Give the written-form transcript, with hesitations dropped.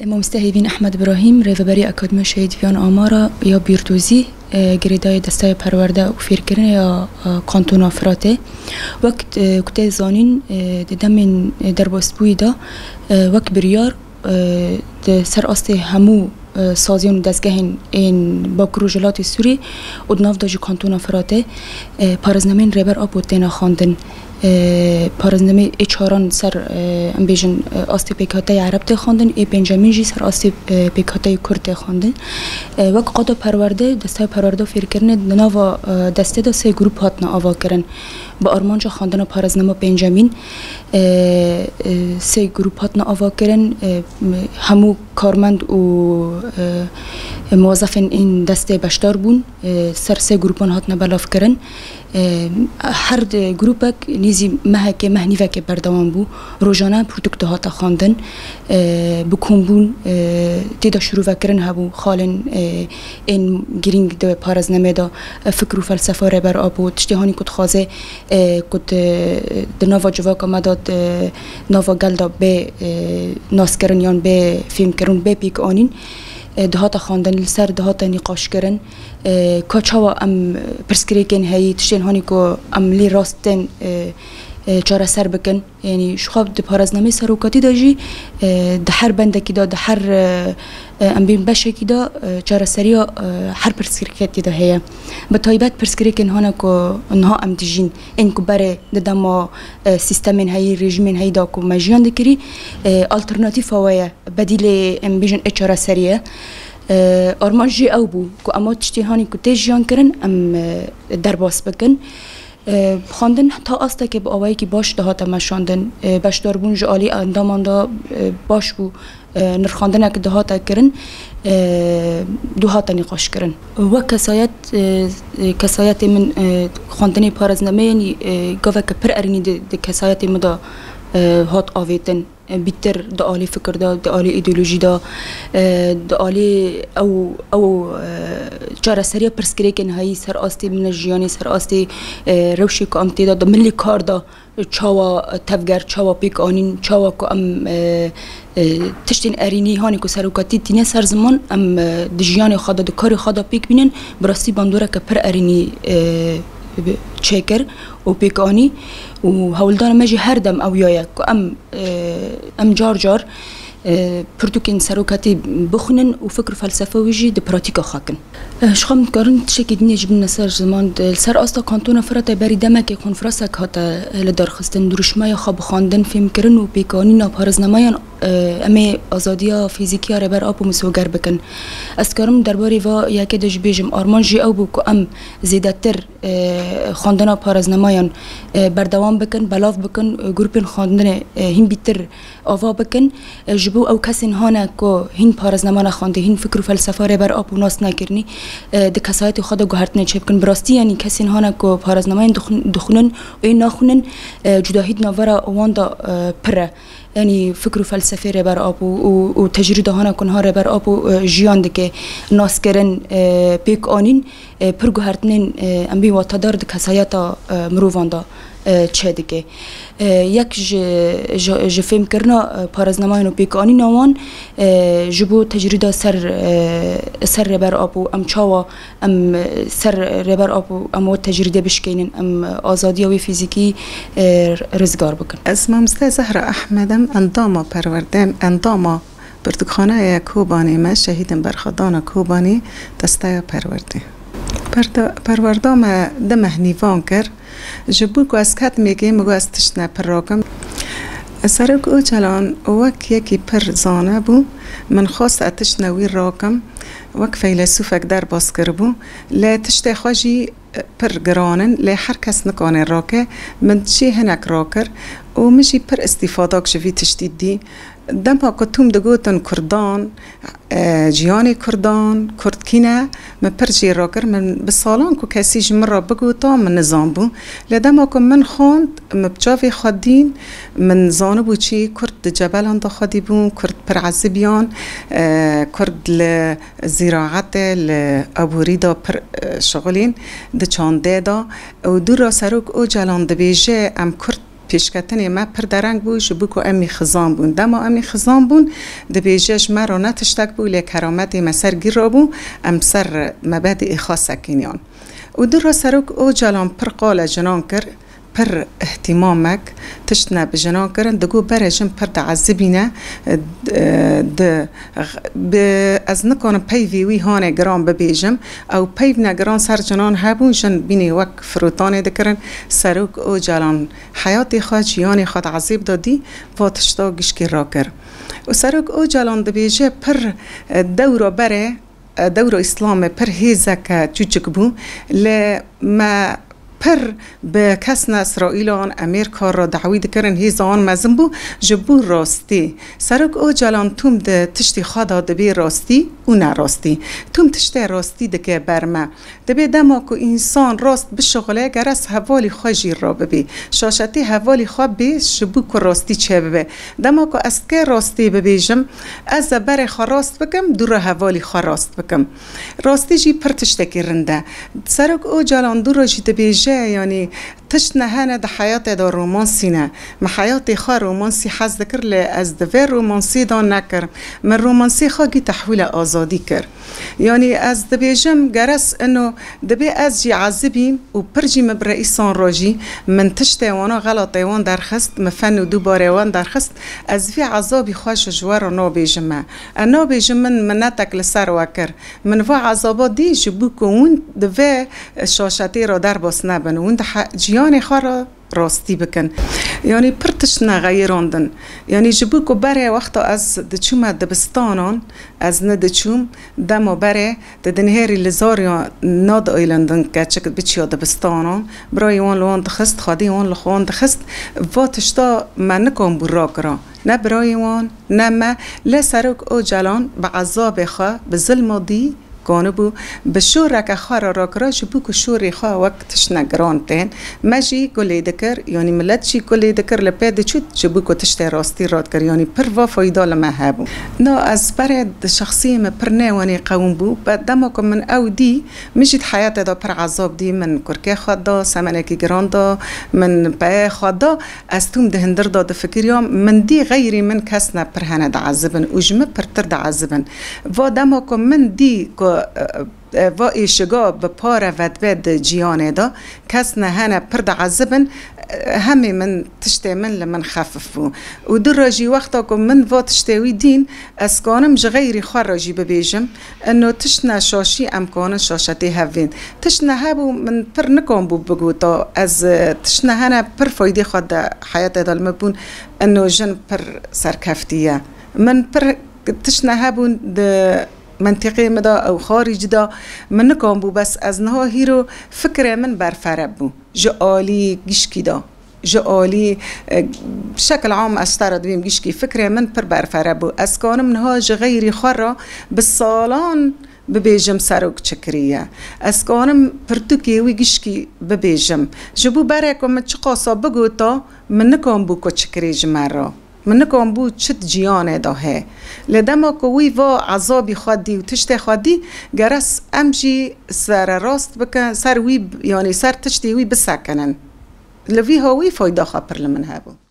مستهیدین احمد ابراهیم ریوبری اکادمی شهید ویان آمارا یا بیرتوزی گریدای دستای پرورده و فیرکرین یا کانتون افراته وقت کته زانین دمین در باسپوی دا وقت بریار سر است همو سازیون دستگاهین این با کروجلات سوری و ناف داجی کانتون افراته پارزنامین ریبر آب و تینا خواندن پارزنامه چهاران سر امبیجن آستی پیکاته عرب ته خواندن ای پنجمین جی سر آستی پیکاته کرد خواندن وقت قادا پرورده دسته پرورده فیر کردن نوا دسته دا سه گروپ هاتنا آوا کردن با آرمانجا خواندن پارزنامه پنجمین سه گروپ هاتنا آوا کردن همو کارمند و موظفین این دسته بشدار بون سر سه گروپان هاتنا بلاف کردن هر گروپک نیزی مهک مهنیوک بردوام بو روزانه پروتکت هاتا خواندن بکن تیدا شروع وکرن هبو خالن این گرینگ دو پارزنامه دا فکر و فلسفه ربر آبو تشتیهانی کد خوازه کد دناوا جواکا مداد ناوا گلدا به ناس کرن یان به فیلم کرن به پیک آنین دهات خواندن لسر دهات نقاش کردن که چوا ام پرسکریکن هایی تشتین هانی که ام لی راستن چاره سر بکن یعنی شخاب دپارزنامه سروکاتی داجی دهر بنده کی دا دهر ام بین بشه کی دا چاره سریا هر پرسکریکتی دا هیا به تایبت پرسکریکن هانا که انها ام دیجین این که بره دما سیستمین هایی رژیمین هایی دا که مجیان دکری آلترناتیف هوایا بدیل ام بیجن چاره سریه آرمان جی او بو که اما تشتیهانی که تیجیان کرن ام درباس بکن خواندن تا آسته که با آوایی که باش دهات مشاندن بشدار بون جالی اندامان دا باش بو نرخاندن که دهات کرن دوهات نقاش کرن و کسایت من خواندنی پارزنامه یعنی گاوه که پر ارینی ده کسایت مدا هات آویتن بیتر دعالی فکر دا دعالی ایدئولوژی دا دعالی او چاره سریع پرسکری کن هایی سر آستی من جیانی سر آستی روشی که امتی دا ملی کار دا چاوا تفگر چاوا پیک آنین چاوا که ام تشتین ارینی هانی که سروکاتی تینه سر زمان ام دجیانی خدا دا کاری خدا پیک بینن براستی باندوره که پر ارینی چکر و پیکانی و هولدان مجی هر دم اویای که ام جار پرتوکین سروکاتی بخونن و فکر فلسفه ویجی د پراتیکا خاکن شخم کارن تشکی دنیا جبن سر زمان سر آستا کانتون فرات بری دمک کنفرانس کاتا لدرخستن درشمای خواب خواندن فیلم کرن و پیکانی ناپارزنامایان امی آزادیا فیزیکی ربر آب و مسوگر بکن از کارم درباره و یکی دش بیجم آرمان جی او بو که ام زیادتر خواندن پارزنامایان بردوام بکن بلاف بکن گروپین خواندن هم بیتر آوا بکن جبو او کسی هانه که هین پارزنامه خونده هین فکر و فلسفه ربر آب و ناس نکرنی د کسایت خود گوهرت نچه بکن براستی یعنی کسی هانه که پارزنامه دخونن و این ناخونن جداهید نوارا واندا پره یعنی فکر و فلسفه ربر آب و تجربه هانا کنها ربر آب و جیان دکه ناس کرن پیک آنین پر گوهرتنین امبی واتدار د کسایت مروان دا چه دیگه یک ج فیلم کرنا پارزنامه پیکانی نوان جبو تجربه سر ربر آبو ام چاوا ام سر ربر آبو ام تجربه بشکینن ام آزادی و فیزیکی رزگار بکن. اسمم زهرا احمدم انداما پروردن انداما برتقانه کوبانی ما شهیدم برخدان کوبانی دسته پرورده. پروردام دمه نیوان کر جبو که از کت میگه مگو از تشنه پراکم سرک او چلان وک یکی پر زانه بو من خواست اتش نوی راکم وک فیلسوفک در باز کربو لی تشته خواجی پر گرانن لی هر کس نکانه راکه من چی هنک راکر و مجی پر استفاده کشوی تشتید دی دم ها کتوم دگوتن کردان جیانی کردان کردکینه من پرچی راکر من بسالان کو کسی جمره بگوتا من نظام بو لدم ها که من خواند مبجاوی خادین من زانه بو چی کرد جبل هنده خادی بون کرد پر عزبیان کرد لزراعت لابوری دا پر شغلین ده چانده دا و دور را سروک او جلان ده بیجه ام کرد پیشکتنی ما پر درنگ بود جبو که امی خزان بون دما امی خزان بون دبیجش ما رو نتشتک بود لی کرامت مسر گیر را بون ام سر مبادئ خاصه کنیان و در سرک او جلان پر قال جنان کر پر اهتمامك تشتنا بجنان كرن دقو برجم پر تعذبينا از نكون بيفي وي هاني جران ببيجم او بيفنا جران سر جنان هبون جن بيني وك فروتاني دكرن سروك او جلان حياتي خاج ياني خد عذيب دادي واتشتا گشكي راكر و سروك او جلان دبيجه پر دورو بره دورو اسلام پر هيزك چوچك بو لما پر به کسنا اسرائیلان امریکا را دعوی دکرن هیزان مزن بو جبو راستی سرک او جلان توم ده تشتی خدا دبی راستی و نراستی توم تشتی راستی دکه برمه دبی دما که انسان راست بشغله گرس حوالی خواجی را ببی شاشتی حوالی خواب بی جبو که راستی چه ببی دما که از که راستی ببیجم از بر خراست بکم دور حوالی خراست بکم راستی جی پر تشتی کرنده سرک او جلان دور جی دبیجه يعني تشنا هنا ده حياتي ده رومانسينا ما حياتي خا رومانسي حز ذكر لي از دفير رومانسي دان نكر من رومانسي خا جي تحويل آزادي كر يعني از دبيجم جرس انه دبي از جي عذبي وبرجي مبرئيسان راجي من تشتي وانا غلطي وان درخست مفن و دوباره وان درخست از في عذابي خاش جوار نو بيجم انا بيجم من مناتك لسر وكر من فا عذابات دي جبوكون دفي شاشتي را در باس نبن وند جیان خارا راستی بکن یعنی پرتش نغیراندن یعنی جبوکو بره وقتا از دچوم دبستانان از ندچوم دما بره دنهری لزاریا ناد ایلندن که چک بچیا دبستانان برای وان لوان دخست خادی وان لخوان دخست واتشتا من نکن برا کرا نه برای وان نه ما لسرک او جلان بعذاب خواه بظلم دی كانبو بشورك خارا راكرا جبوكو شوري خا وقتش نگرانتين ماجي كل ذكر يعني ملتشي كل ذكر لبيد شو جبوكو تشتي راستي راد كر يعني بروا فايدا لما هابو نا از برد شخصيه ما برناوني قوم بو بعدماكم من او دي مشيت حياتي دا بر عذاب دي من كركي خدا سمنكي جراندا من با خدا استوم دهندر دا فكر يوم من دي غيري من كسنا برهنا دعذبن وجم برتر دعذبن وادماكم من دي و ایشگاه به پاره ودبد جیانه دا کس نه هنه پرد عذبن همه من تشتی من لمن خفف بو و در راجی وقتا که من و تشتیوی دین از کانم جغیری خواه راجی ببیجم انو تشنا شاشی امکان شاشتی هفین تشنا هبو من پر نکن بو بگو تا از تشنا هنه پر فایده خود حیات دال مبون انو جن پر سرکفتیه من پر تشنا هبون ده منطقه مدا او خارج دا من نکام بو بس از نها هیرو فکر من برفرب بو جعالی گشکی دا جعالی بشكل عام استرد بیم گشکی فکر من پر برفرب بو از کانم نها جغیری خورا بالصالان ببیجم سروک چکریه از کانم پرتوکی وی گشکی ببیجم جبو برای کم چقاسا بگو تا من نکام بو کو چکری جمرا من نکام بو چت جیانه داهه لدما کوی و عذابی خودی و تشت خودی گرس امجی سر راست بکن سر وی یعنی سر تشتی وی بسکنن لوی هاوی فایده خبر لمن هبو